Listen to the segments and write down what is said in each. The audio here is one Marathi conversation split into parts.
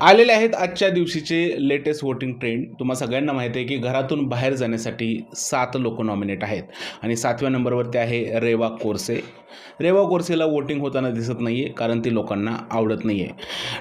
आलेले आहेत आजच्या दिवशीचे लेटेस्ट वोटिंग ट्रेंड. तुम्हा सगळ्यांना माहिती आहे की घरातून बाहेर जाण्यासाठी 7 लोक नॉमिनेट आहेत आणि 7व्या नंबरवरती आहे रेवा कोरसे. रेवा कोरसेला वोटिंग होताना दिसत नाही आहे कारण ती लोकांना आवडत नाही आहे.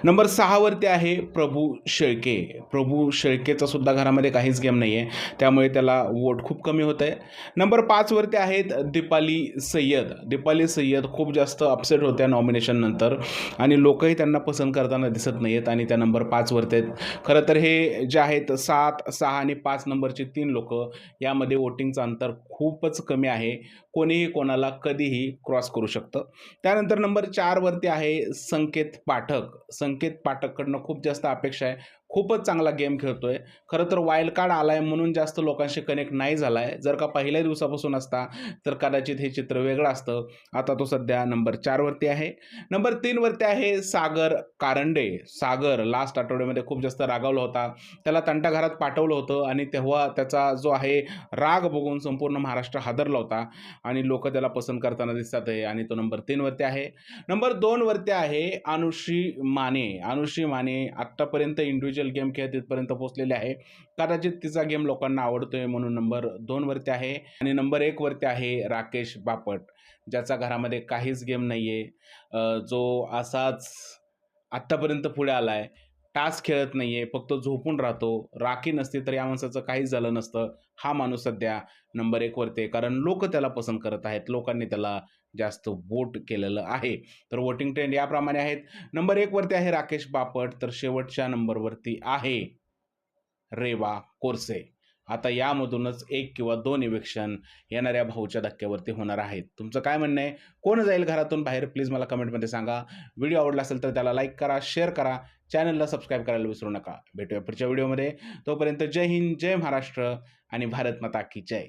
नंबर 6वरती आहे प्रभू शेळके. प्रभू शेळकेचा सुद्धा घरामध्ये काहीच गेम नाही आहे, त्यामुळे त्याला वोट खूप कमी होत आहे. नंबर 5वरती आहेत दीपाली सय्यद. दीपाली सय्यद खूप जास्त अपसेट होत्या नॉमिनेशननंतर आणि लोकही त्यांना पसंत करताना दिसत नाही आहेत आणि त्या नंबर 5वरती आहेत. खरं तर हे जे आहेत 7, 6 आणि 5 नंबरचे 3 लोकं, यामध्ये वोटिंगचं अंतर खूपच कमी आहे. कोणीही कोणाला कधीही क्रॉस करू शकतं. त्यानंतर नंबर 4वरती आहे संकेत पाठक. संकेत पाठककडनं खूप जास्त अपेक्षा आहे. खूपच चांगला गेम खेळतोय. खरं तर वाईल्ड कार्ड आलाय म्हणून जास्त लोकांशी कनेक्ट नाही झालाय. जर का पहिल्या दिवसापासून असता तर कदाचित हे चित्र वेगळं असतं. आता तो सध्या नंबर 4वरती आहे. नंबर 3वरती आहे सागर कारंडे. सागर लास्ट आठवड्यामध्ये खूप जास्त रागावला होता. त्याला तंटाघरात पाठवलं होतं आणि तेव्हा त्याचा जो आहे राग बघून संपूर्ण महाराष्ट्र हादरला होता आणि लोकं त्याला पसंत करताना दिसतात आहे आणि तो नंबर 3वरती आहे. नंबर 2वरती आहे अनुश्री माने. अनुश्री माने आत्तापर्यंत इंडिव्हिज्युअल गेम खेळत इथपर्यंत पोहोचलेले आहे. कदाचित तिचा गेम लोकांना आवडतोय म्हणून नंबर 2वरती आहे. आणि नंबर 1वरती आहे राकेश बापट, ज्याचा घरामध्ये काहीच गेम नाही आहे. जो असाच आत्तापर्यंत पुढे आलाय. टास्क खेळत नाहीये, फक्त झोपून राहतो. राखी नसती तर या माणसाचं काहीच झालं नसतं. हा माणूस सध्या नंबर 1 वरती आहे. कारण लोकं त्याला पसंत करत आहेत. लोकांनी त्याला जास्त वोट केलेलं आहे. तर वोटिंग ट्रेंड याप्रमाणे आहेत. नंबर 1 वरती आहे राकेश बापट, तर शेवटच्या नंबरवरती आहे रेवा कोरसे. आता यामधूनच 1 किंवा 2 इलेक्शन येणाऱ्या भाऊच्या धक्क्यावरती होणार आहेत. तुमचं काय म्हणणं आहे? कोण जाईल घरातून बाहेर? प्लीज मला कमेंटमध्ये सांगा. व्हिडिओ आवडला असेल तर त्याला लाईक करा, शेअर करा, चॅनलला सबस्क्राईब करायला विसरू नका. भेटूया पुढच्या व्हिडिओमध्ये. तोपर्यंत जय हिंद, जय महाराष्ट्र आणि भारत माता की जय.